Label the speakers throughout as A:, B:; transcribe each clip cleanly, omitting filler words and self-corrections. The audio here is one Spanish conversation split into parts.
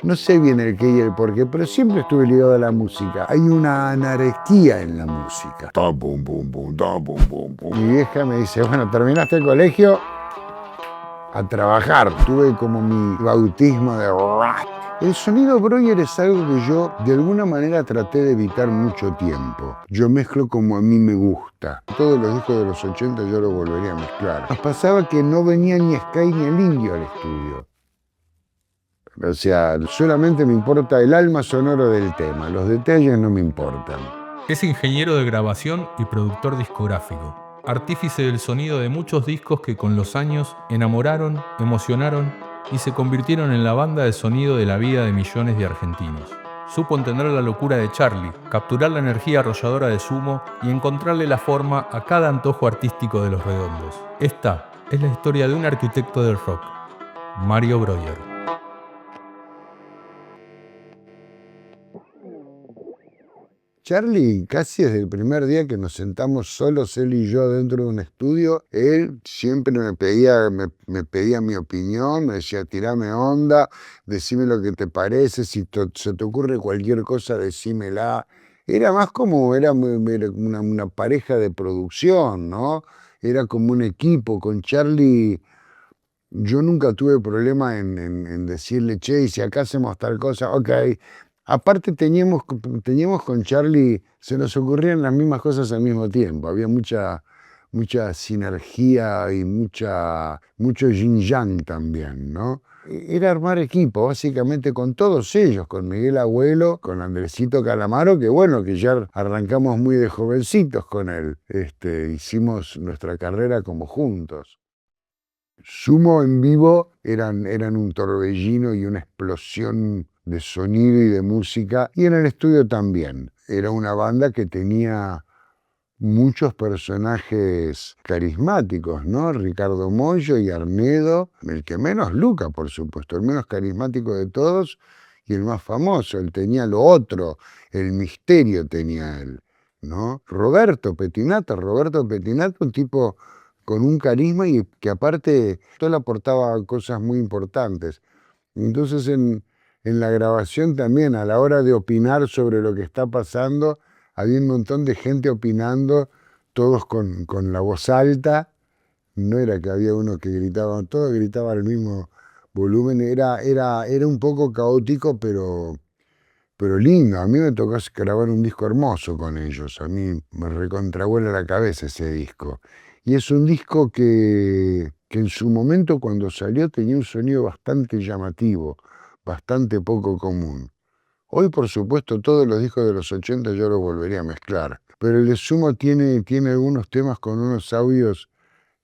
A: No sé bien el qué y el por qué, pero siempre estuve ligado a la música. Hay una anarquía en la música. Tam, bum, bum, bum, tam, bum, bum, bum. Mi vieja me dice, bueno, ¿terminaste el colegio? A trabajar. Tuve como mi bautismo de rap. El sonido Breuer es algo que yo de alguna manera traté de evitar mucho tiempo. Yo mezclo como a mí me gusta. Todos los discos de los 80 yo los volvería a mezclar. Nos pasaba que no venía ni Sky ni el Indio al estudio. O sea, solamente me importa el alma sonoro del tema, los detalles no me importan.
B: Es ingeniero de grabación y productor discográfico, artífice del sonido de muchos discos que con los años enamoraron, emocionaron y se convirtieron en la banda de sonido de la vida de millones de argentinos. Supo entender la locura de Charlie, capturar la energía arrolladora de Sumo y encontrarle la forma a cada antojo artístico de Los Redondos. Esta es la historia de un arquitecto del rock, Mario Breuer.
A: Charlie, casi desde el primer día que nos sentamos solos, él y yo, dentro de un estudio, él siempre me pedía mi opinión, me decía, tirame onda, decime lo que te parece, si se te ocurre cualquier cosa, decímela. Era más como, era una pareja de producción, ¿no? Era como un equipo. Con Charlie yo nunca tuve problema en decirle, che, y si acá hacemos tal cosa, ok. Aparte teníamos con Charlie, se nos ocurrían las mismas cosas al mismo tiempo. Había mucha sinergia y mucho yin-yang también, ¿no? Era armar equipo, básicamente con todos ellos, con Miguel Abuelo, con Andresito Calamaro, que bueno, que ya arrancamos muy de jovencitos con él. Hicimos nuestra carrera como juntos. Sumo en vivo eran un torbellino y una explosión de sonido y de música, y en el estudio también. Era una banda que tenía muchos personajes carismáticos, ¿no? Ricardo Mollo y Arnedo, el que menos Luca, por supuesto, el menos carismático de todos y el más famoso. Él tenía lo otro, el misterio tenía él, ¿no? Roberto Petinato, un tipo con un carisma y que aparte él aportaba cosas muy importantes. Entonces en la grabación también, a la hora de opinar sobre lo que está pasando, había un montón de gente opinando, todos con la voz alta. No era que había uno que gritaba, todos gritaban al mismo volumen. Era un poco caótico, pero lindo. A mí me tocó grabar un disco hermoso con ellos. A mí me recontravuela la cabeza ese disco. Y es un disco que en su momento, cuando salió, tenía un sonido bastante llamativo, bastante poco común. Hoy, por supuesto, todos los discos de los 80 yo los volvería a mezclar. Pero el de Sumo tiene algunos temas con unos audios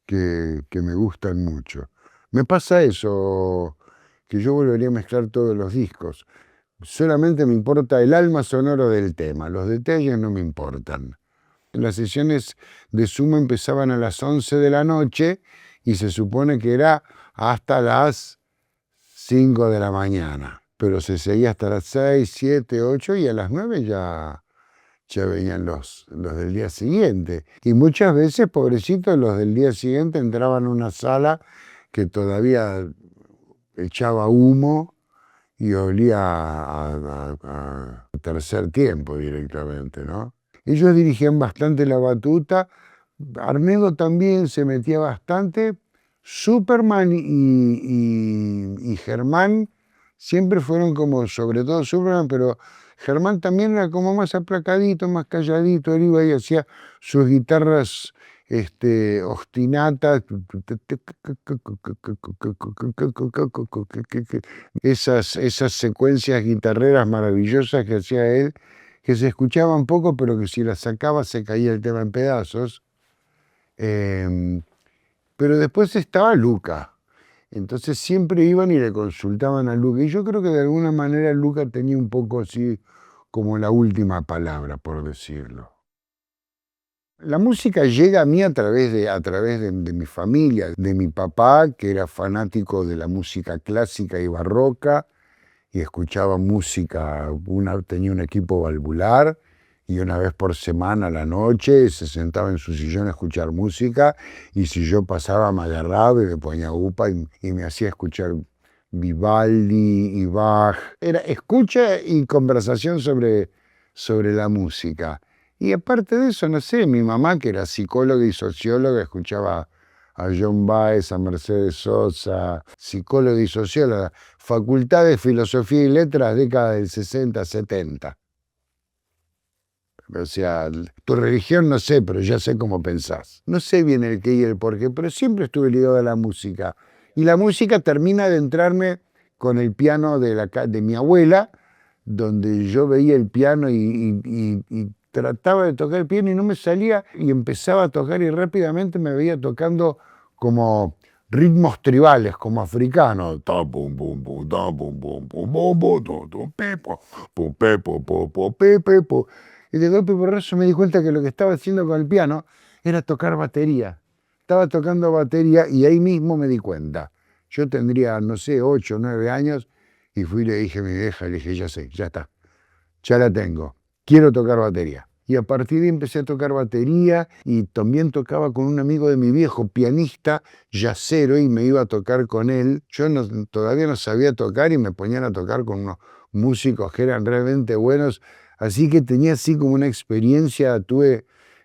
A: que me gustan mucho. Me pasa eso, que yo volvería a mezclar todos los discos. Solamente me importa el alma sonoro del tema, los detalles no me importan. Las sesiones de Sumo empezaban a las 11 de la noche y se supone que era hasta las 5 de la mañana, pero se seguía hasta las 6, 7, 8 y a las 9 ya venían los del día siguiente. Y muchas veces, pobrecitos, los del día siguiente entraban a una sala que todavía echaba humo y olía a tercer tiempo directamente, ¿no? Ellos dirigían bastante la batuta, Arnedo también se metía bastante, Superman y Germán siempre fueron como, sobre todo Superman, pero Germán también era como más aplacadito, más calladito, él iba y hacía sus guitarras ostinatas, esas secuencias guitarreras maravillosas que hacía él, que se escuchaban poco, pero que si las sacaba se caía el tema en pedazos. Pero después estaba Luca. Entonces siempre iban y le consultaban a Luca. Y yo creo que de alguna manera Luca tenía un poco así como la última palabra, por decirlo. La música llega a mí a través de mi familia, de mi papá, que era fanático de la música clásica y barroca, y escuchaba música, tenía un equipo valvular, y una vez por semana a la noche se sentaba en su sillón a escuchar música, y si yo pasaba me agarraba y me ponía upa y me hacía escuchar Vivaldi y Bach. Era escucha y conversación sobre la música. Y aparte de eso, no sé, mi mamá, que era psicóloga y socióloga, escuchaba a John Baez, a Mercedes Sosa, psicóloga y socióloga, Facultad de Filosofía y Letras, década del 60, 70. O sea, tu religión no sé, pero ya sé cómo pensás. No sé bien el qué y el por qué, pero siempre estuve ligado a la música. Y la música termina de entrarme con el piano de mi abuela, donde yo veía el piano y trataba de tocar el piano y no me salía, y empezaba a tocar y rápidamente me veía tocando como ritmos tribales, como africanos. Ta, pum, pum, pum, ta, pum, pum, pum, pum, pum, tu, tu, pepo, pum, pepo, po, po, pe, pepo. Y de golpe por eso me di cuenta que lo que estaba haciendo con el piano era tocar batería. Estaba tocando batería y ahí mismo me di cuenta. Yo tendría, no sé, 8 o 9 años y fui y le dije a mi vieja, le dije, ya sé, ya está, ya la tengo, quiero tocar batería. Y a partir de ahí empecé a tocar batería y también tocaba con un amigo de mi viejo, pianista, yacero, y me iba a tocar con él. Yo todavía no sabía tocar y me ponían a tocar con unos músicos que eran realmente buenos. Así que tenía así como una experiencia,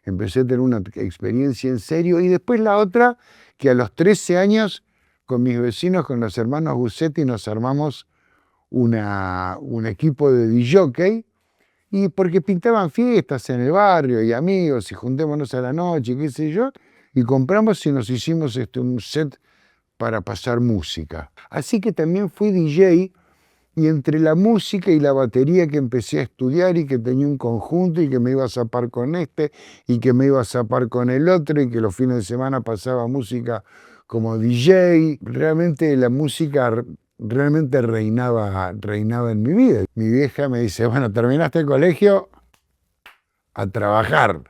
A: empecé a tener una experiencia en serio. Y después la otra, que a los 13 años, con mis vecinos, con los hermanos Gussetti, nos armamos un equipo de DJ, y porque pintaban fiestas en el barrio y amigos y juntémonos a la noche, qué sé yo, y compramos y nos hicimos un set para pasar música. Así que también fui DJ, y entre la música y la batería que empecé a estudiar y que tenía un conjunto y que me iba a zapar con este y que me iba a zapar con el otro y que los fines de semana pasaba música como DJ, realmente la música realmente reinaba en mi vida. Mi vieja me dice, bueno, terminaste el colegio, a trabajar,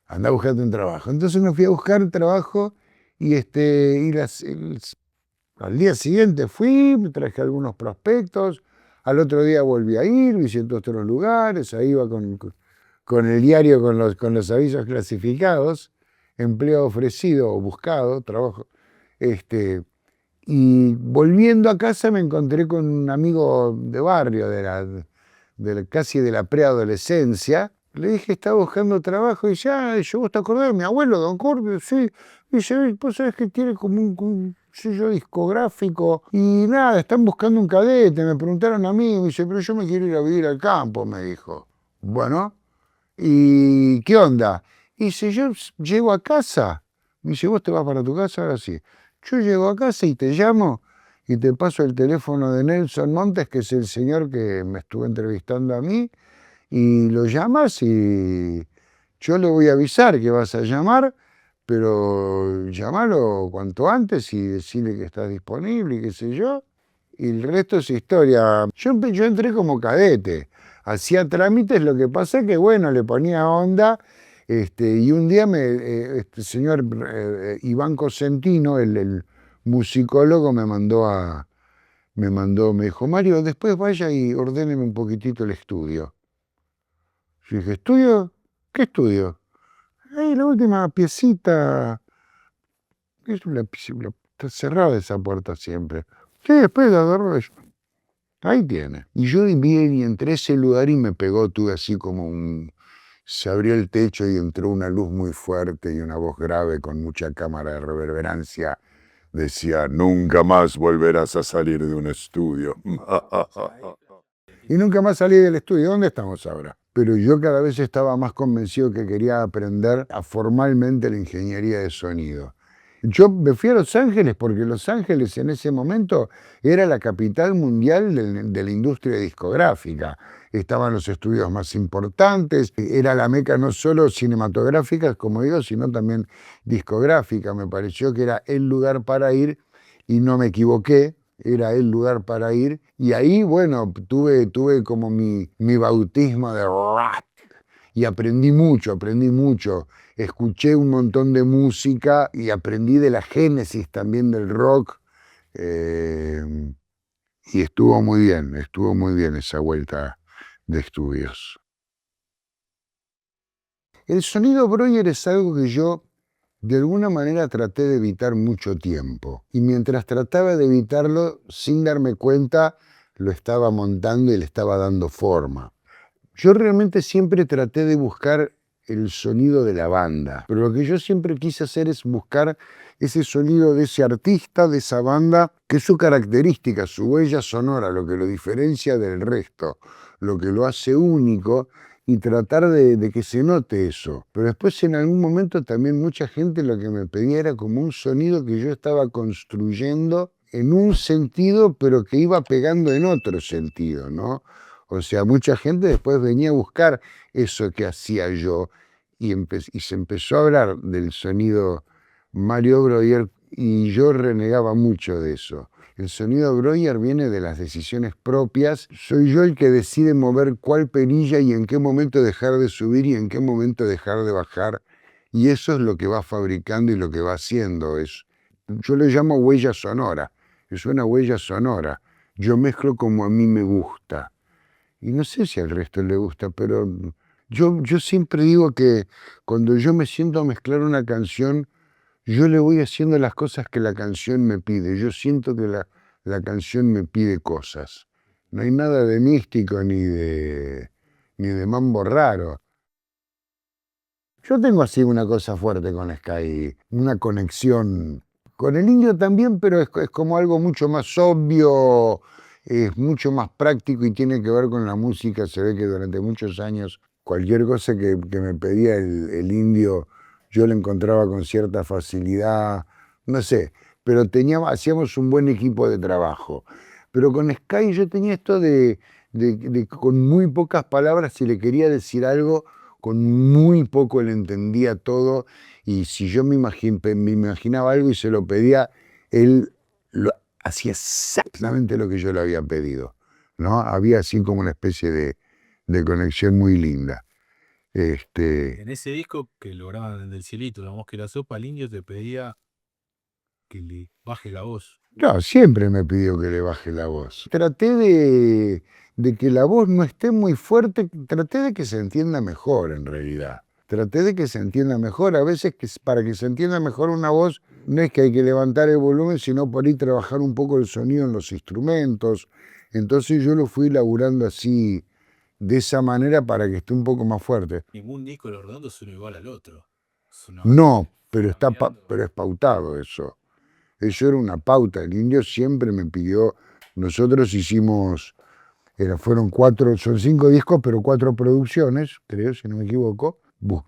A: anda a buscarte un trabajo. Entonces me fui a buscar un trabajo y, al día siguiente fui, me traje algunos prospectos, al otro día volví a ir, visité otros lugares, ahí iba con el diario, con los avisos clasificados, empleo ofrecido o buscado, trabajo. Y volviendo a casa me encontré con un amigo de barrio, casi de la preadolescencia. Le dije, estaba buscando trabajo y ya, yo, ¿vos te acordás? Mi abuelo, don Corpio, sí. Y dice, vos sabés que tiene como un sello discográfico y nada, están buscando un cadete. Me preguntaron a mí, me dice, pero yo me quiero ir a vivir al campo, me dijo. Bueno, ¿y qué onda? Y si yo llego a casa, me dice, ¿vos te vas para tu casa? Ahora sí. Yo llego a casa y te llamo y te paso el teléfono de Nelson Montes, que es el señor que me estuvo entrevistando a mí, y lo llamas y yo le voy a avisar que vas a llamar, pero llamalo cuanto antes y decirle que estás disponible y qué sé yo. Y el resto es historia. Yo entré como cadete, hacía trámites, lo que pasa es que, bueno, le ponía onda, y un día este señor Iván Cosentino, el musicólogo, me dijo, Mario, después vaya y ordéneme un poquitito el estudio. Yo dije, ¿estudio? ¿Qué estudio? Ahí la última piecita, está cerrada esa puerta siempre. Sí, después la agarro yo. Ahí tiene. Y yo vi y entré a ese lugar y me pegó, tuve así como se abrió el techo y entró una luz muy fuerte y una voz grave con mucha cámara de reverberancia. Decía, nunca más volverás a salir de un estudio. Y nunca más salí del estudio. ¿Dónde estamos ahora? Pero yo cada vez estaba más convencido que quería aprender formalmente la ingeniería de sonido. Yo me fui a Los Ángeles porque Los Ángeles en ese momento era la capital mundial de la industria discográfica. Estaban los estudios más importantes, era la meca no solo cinematográfica, como digo, sino también discográfica. Me pareció que era el lugar para ir y no me equivoqué, era el lugar para ir. Y ahí, bueno, tuve como mi bautismo de rock y aprendí mucho. Escuché un montón de música y aprendí de la génesis también del rock. Y estuvo muy bien esa vuelta de estudios. El sonido Breuer es algo que yo de alguna manera traté de evitar mucho tiempo. Y mientras trataba de evitarlo, sin darme cuenta, lo estaba montando y le estaba dando forma. Yo realmente siempre traté de buscar el sonido de la banda, pero lo que yo siempre quise hacer es buscar ese sonido de ese artista, de esa banda, que es su característica, su huella sonora, lo que lo diferencia del resto, lo que lo hace único, y tratar de que se note eso. Pero después en algún momento también mucha gente lo que me pedía era como un sonido que yo estaba construyendo en un sentido, pero que iba pegando en otro sentido, ¿no? O sea, mucha gente después venía a buscar eso que hacía yo y se empezó a hablar del sonido Mario Breuer y yo renegaba mucho de eso. El sonido Breuer viene de las decisiones propias. Soy yo el que decide mover cuál perilla y en qué momento dejar de subir y en qué momento dejar de bajar. Y eso es lo que va fabricando y lo que va haciendo. Yo le llamo huella sonora. Es una huella sonora. Yo mezclo como a mí me gusta. Y no sé si al resto le gusta, pero yo siempre digo que cuando yo me siento a mezclar una canción, yo le voy haciendo las cosas que la canción me pide. Yo siento que la canción me pide cosas. No hay nada de místico ni de mambo raro. Yo tengo así una cosa fuerte con Sky, una conexión con el indio también, pero es como algo mucho más obvio, es mucho más práctico y tiene que ver con la música. Se ve que durante muchos años cualquier cosa que me pedía el indio, yo la encontraba con cierta facilidad, no sé, pero hacíamos un buen equipo de trabajo. Pero con Sky yo tenía esto de con muy pocas palabras, si le quería decir algo, con muy poco le entendía todo, y si yo me imaginaba algo y se lo pedía, él hacía exactamente lo que yo le había pedido, ¿no? Había así como una especie de conexión muy linda.
B: En ese disco que lograban del cielito, La Mosca y la Sopa, el indio te pedía que le baje la voz.
A: No, siempre me pidió que le baje la voz. Traté de que la voz no esté muy fuerte, traté de que se entienda mejor en realidad. Traté de que se entienda mejor. A veces para que se entienda mejor una voz no es que hay que levantar el volumen, sino por ahí trabajar un poco el sonido en los instrumentos. Entonces yo lo fui laburando así, de esa manera, para que esté un poco más fuerte.
B: Ningún disco de Los Redondos suena igual al otro.
A: No, pero es pautado eso. Eso era una pauta. El indio siempre me pidió. Nosotros hicimos, fueron 5 discos, pero 4 producciones, creo, si no me equivoco.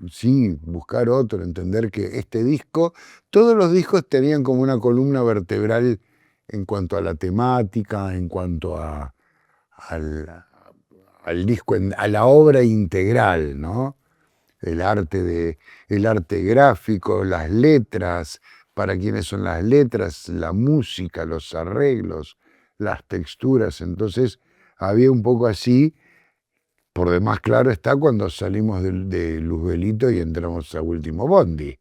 A: Sí, buscar otro, entender que este disco, todos los discos tenían como una columna vertebral en cuanto a la temática, en cuanto al disco, a la obra integral, ¿no? El arte gráfico, las letras, para quiénes son las letras, la música, los arreglos, las texturas. Entonces había un poco así. Por demás, claro está cuando salimos de Luzbelito y entramos a Último Bondi.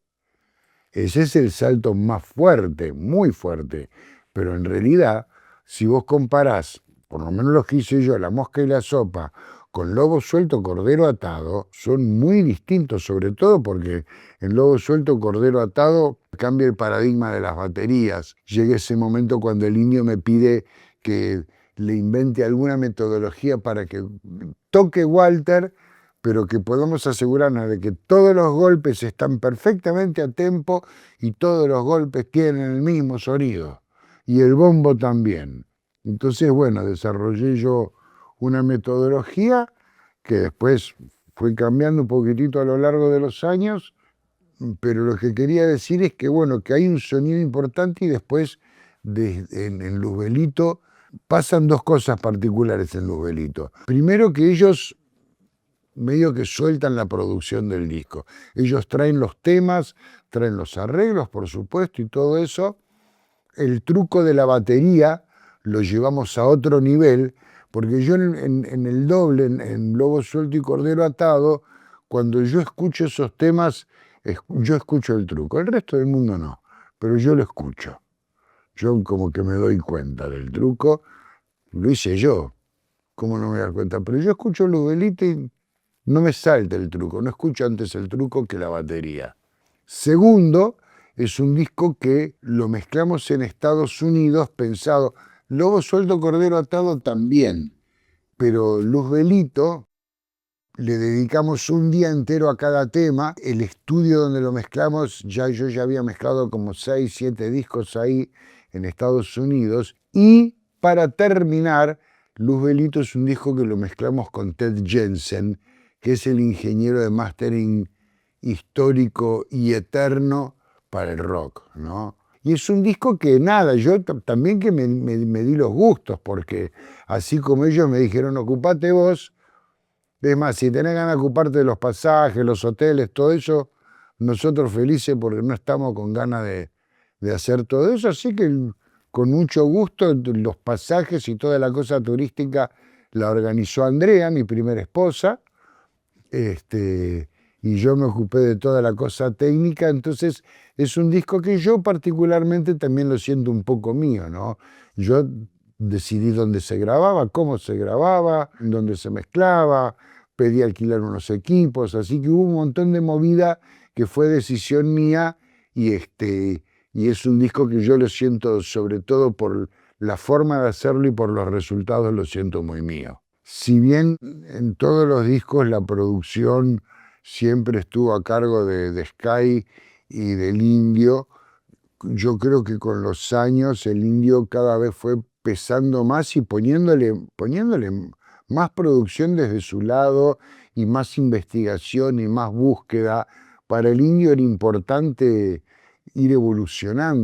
A: Ese es el salto más fuerte, muy fuerte. Pero en realidad, si vos comparás, por lo menos los que hice yo, La Mosca y la Sopa, con Lobo Suelto, Cordero Atado, son muy distintos, sobre todo porque en Lobo Suelto, Cordero Atado cambia el paradigma de las baterías. Llega ese momento cuando el indio me pide que le invente alguna metodología para que toque Walter, pero que podamos asegurarnos de que todos los golpes están perfectamente a tempo y todos los golpes tienen el mismo sonido, y el bombo también. Entonces, bueno, desarrollé yo una metodología que después fue cambiando un poquitito a lo largo de los años, pero lo que quería decir es que, bueno, que hay un sonido importante y después en Luzbelito pasan 2 cosas particulares en Luzbelito. Primero, que ellos medio que sueltan la producción del disco. Ellos traen los temas, traen los arreglos, por supuesto, y todo eso. El truco de la batería lo llevamos a otro nivel, porque yo en el doble, en Lobo Suelto y Cordero Atado, cuando yo escucho esos temas, yo escucho el truco. El resto del mundo no, pero yo lo escucho. Yo como que me doy cuenta del truco. Lo hice yo, ¿cómo no me voy a dar cuenta? Pero yo escucho Luzbelito y no me salta el truco, no escucho antes el truco que la batería. Segundo, es un disco que lo mezclamos en Estados Unidos pensado, Lobo Suelto Cordero Atado también, pero Luzbelito le dedicamos un día entero a cada tema. El estudio donde lo mezclamos, yo ya había mezclado como 6, 7 discos ahí en Estados Unidos. Y para terminar, Luzbelito es un disco que lo mezclamos con Ted Jensen, que es el ingeniero de mastering histórico y eterno para el rock, ¿no? Y es un disco que nada, yo también que me di los gustos, porque así como ellos me dijeron, ocupate vos, es más, si tenés ganas de ocuparte de los pasajes, los hoteles, todo eso, nosotros felices porque no estamos con ganas de hacer todo eso, así que con mucho gusto los pasajes y toda la cosa turística la organizó Andrea, mi primera esposa, y yo me ocupé de toda la cosa técnica, entonces es un disco que yo particularmente también lo siento un poco mío, ¿no? Yo decidí dónde se grababa, cómo se grababa, dónde se mezclaba, pedí alquilar unos equipos, así que hubo un montón de movida que fue decisión mía y es un disco que yo lo siento sobre todo por la forma de hacerlo y por los resultados lo siento muy mío. Si bien en todos los discos la producción siempre estuvo a cargo de Sky y del Indio, yo creo que con los años el Indio cada vez fue pesando más y poniéndole más producción desde su lado y más investigación y más búsqueda. Para el Indio era importante ir evolucionar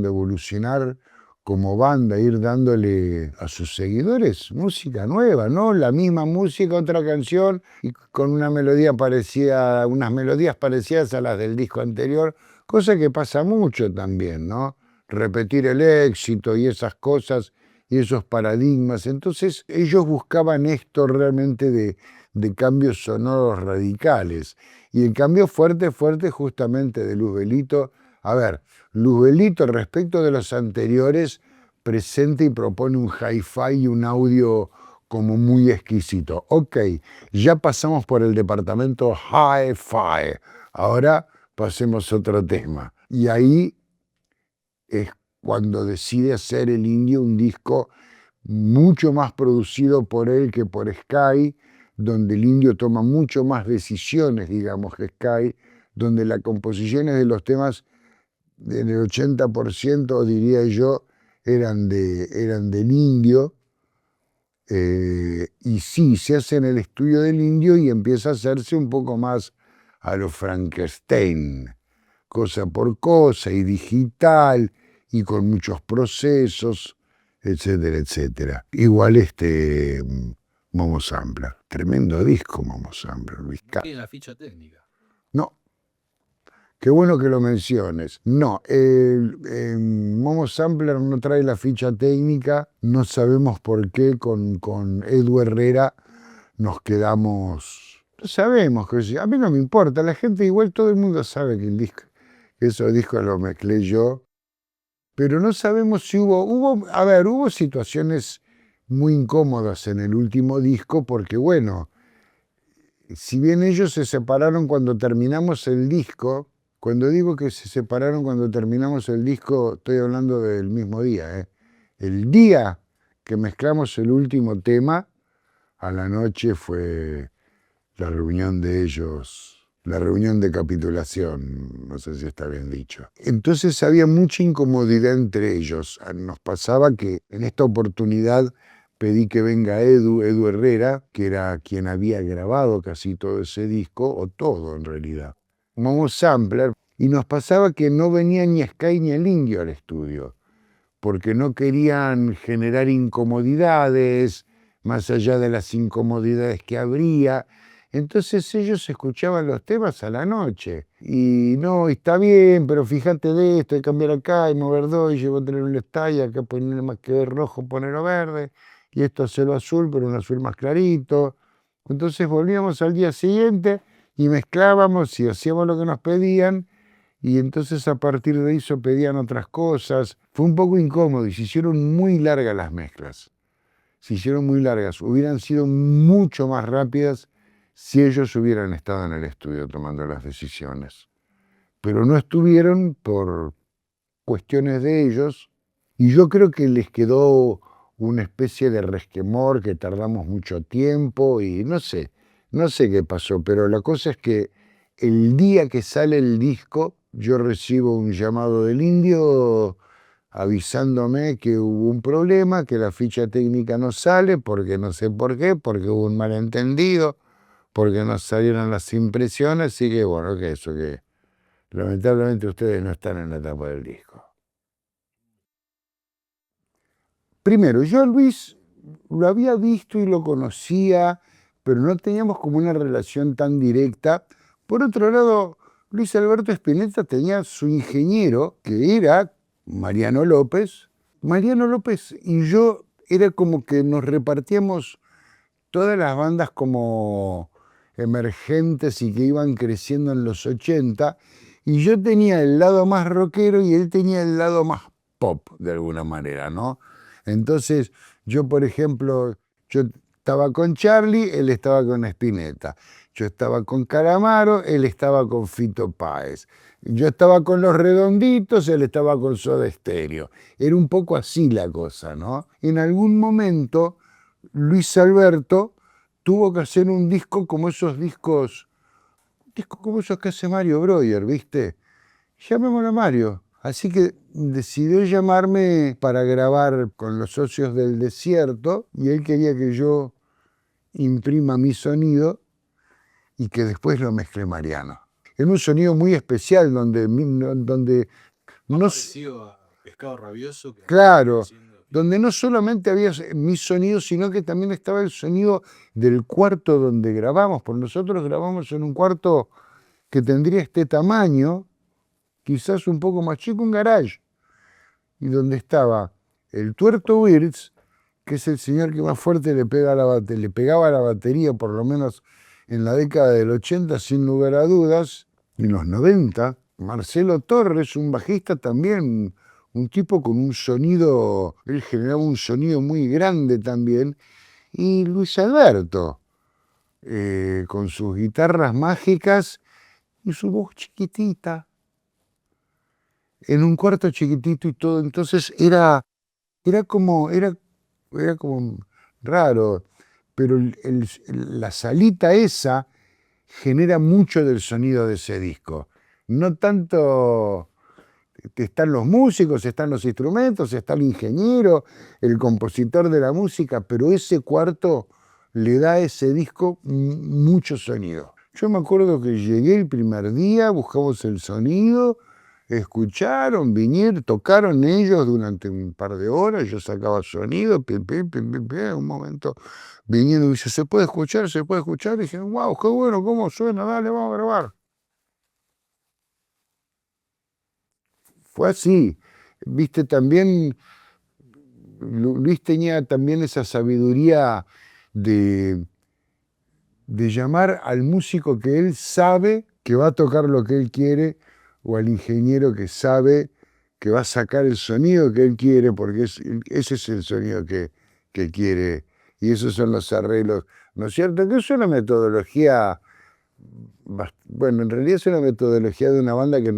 A: como banda, ir dándole a sus seguidores música nueva, ¿no? La misma música, otra canción y con una melodía parecida, unas melodías parecidas a las del disco anterior, cosa que pasa mucho también, ¿no? Repetir el éxito y esas cosas y esos paradigmas. Entonces ellos buscaban esto realmente de cambios sonoros radicales. Y el cambio fuerte justamente de Luzbelito. A ver, Luzbelito respecto de los anteriores presenta y propone un hi-fi y un audio como muy exquisito. Ok, ya pasamos por el departamento hi-fi, ahora pasemos a otro tema. Y ahí es cuando decide hacer el Indio un disco mucho más producido por él que por Sky, donde el Indio toma mucho más decisiones, digamos, que Sky, donde las composiciones de los temas del 80%, diría yo, eran del Indio, y sí, se hace en el estudio del Indio y empieza a hacerse un poco más a lo Frankenstein, cosa por cosa y digital y con muchos procesos, etcétera, etcétera. Igual Momo Sampler, tremendo disco Momo Sampler.
B: ¿Qué la ficha técnica?
A: No, qué bueno que lo menciones. No, Momo Sampler no trae la ficha técnica, no sabemos por qué con Edu Herrera nos quedamos, no sabemos, a mí no me importa, la gente igual, todo el mundo sabe que esos discos los mezclé yo, pero no sabemos si hubo situaciones muy incómodas en el último disco porque bueno, si bien ellos se separaron cuando terminamos el disco, cuando digo que se separaron cuando terminamos el disco, estoy hablando del mismo día, ¿eh? El día que mezclamos el último tema, a la noche fue la reunión de ellos, la reunión de capitulación, no sé si está bien dicho. Entonces había mucha incomodidad entre ellos. Nos pasaba que en esta oportunidad pedí que venga Edu Herrera, que era quien había grabado casi todo ese disco, o todo en realidad. Momo Sampler, y nos pasaba que no venía ni Sky ni el Indio al estudio, porque no querían generar incomodidades, más allá de las incomodidades que habría. Entonces ellos escuchaban los temas a la noche. Y no, está bien, pero fíjate de esto, hay que cambiar acá, y mover dos, y llevo a tener un style, acá poner más que rojo, ponerlo verde, y esto hacerlo azul, pero un azul más clarito. Entonces volvíamos al día siguiente y mezclábamos y hacíamos lo que nos pedían, y entonces a partir de eso pedían otras cosas. Fue un poco incómodo y se hicieron muy largas las mezclas. Se hicieron muy largas. Hubieran sido mucho más rápidas si ellos hubieran estado en el estudio tomando las decisiones. Pero no estuvieron por cuestiones de ellos y yo creo que les quedó una especie de resquemor, que tardamos mucho tiempo y no sé qué pasó, pero la cosa es que el día que sale el disco, yo recibo un llamado del Indio avisándome que hubo un problema, que la ficha técnica no sale, porque no sé por qué, porque hubo un malentendido, porque no salieron las impresiones, así que bueno, que eso, que lamentablemente ustedes no están en la etapa del disco. Primero, yo a Luis lo había visto y lo conocía, pero no teníamos como una relación tan directa. Por otro lado, Luis Alberto Spinetta tenía su ingeniero, que era Mariano López. Mariano López y yo era como que nos repartíamos todas las bandas como emergentes y que iban creciendo en los 80, y yo tenía el lado más rockero y él tenía el lado más pop, de alguna manera, ¿no? Entonces, yo, por ejemplo, yo estaba con Charlie, él estaba con Spinetta. Yo estaba con Calamaro, él estaba con Fito Páez. Yo estaba con Los Redonditos, él estaba con Soda Stereo. Era un poco así la cosa, ¿no? En algún momento, Luis Alberto tuvo que hacer un disco como esos discos como esos que hace Mario Breuer, ¿viste? Llamémoslo a Mario. Así que decidió llamarme para grabar con los Socios del Desierto y él quería que yo imprima mi sonido y que después lo mezcle Mariano. Era un sonido muy especial donde no,
B: parecido a Pescado Rabioso.
A: claro, donde no solamente había mi sonido, sino que también estaba el sonido del cuarto donde grabamos, porque nosotros grabamos en un cuarto que tendría este tamaño, quizás un poco más chico, un garage, y donde estaba el Tuerto Wirtz, que es el señor que más fuerte le pegaba a la batería, por lo menos en la década del 80, sin lugar a dudas, en los 90, Marcelo Torres, un bajista también, un tipo con un sonido, él generaba un sonido muy grande también, y Luis Alberto, con sus guitarras mágicas y su voz chiquitita, en un cuarto chiquitito y todo. Entonces era como raro, pero la salita esa genera mucho del sonido de ese disco. No tanto están los músicos, están los instrumentos, está el ingeniero, el compositor de la música, pero ese cuarto le da a ese disco mucho sonido. Yo me acuerdo que llegué el primer día, buscamos el sonido, escucharon, vinieron, tocaron ellos durante un par de horas, yo sacaba sonido, un momento vinieron y dice, ¿se puede escuchar? ¿Se puede escuchar? Y dije, wow, qué bueno, cómo suena, dale, vamos a grabar. Fue así. Viste, también Luis tenía también esa sabiduría de, de llamar al músico que él sabe que va a tocar lo que él quiere, o al ingeniero que sabe que va a sacar el sonido que él quiere, porque ese es el sonido que quiere, y esos son los arreglos, ¿no es cierto? Que es una metodología, bueno, en realidad es una metodología de una banda que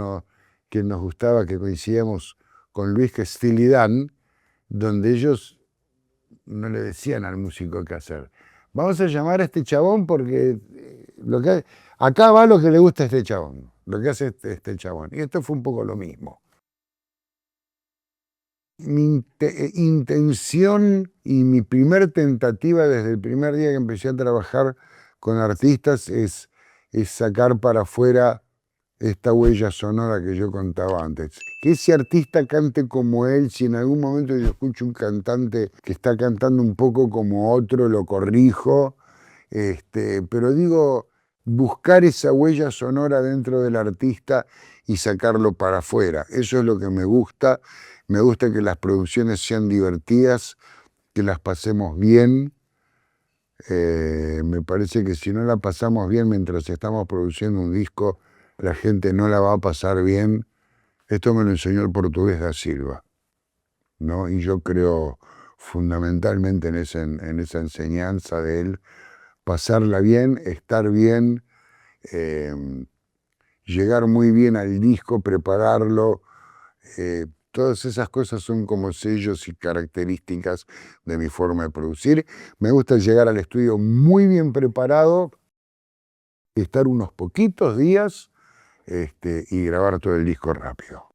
A: nos gustaba, que coincidíamos con Luis, que es Steely Dan, donde ellos no le decían al músico qué hacer. Vamos a llamar a este chabón porque acá va lo que le gusta a este chabón, lo que hace este chabón. Y esto fue un poco lo mismo. Mi intención y mi primer tentativa desde el primer día que empecé a trabajar con artistas es sacar para afuera esta huella sonora que yo contaba antes. Que ese artista cante como él, si en algún momento yo escucho un cantante que está cantando un poco como otro, lo corrijo, pero digo, buscar esa huella sonora dentro del artista y sacarlo para afuera. Eso es lo que me gusta que las producciones sean divertidas, que las pasemos bien. Me parece que si no la pasamos bien mientras estamos produciendo un disco, la gente no la va a pasar bien. Esto me lo enseñó el portugués da Silva, ¿no? Y yo creo fundamentalmente en esa enseñanza de él, pasarla bien, estar bien, llegar muy bien al disco, prepararlo, Todas esas cosas son como sellos y características de mi forma de producir. Me gusta llegar al estudio muy bien preparado, estar unos poquitos días y grabar todo el disco rápido.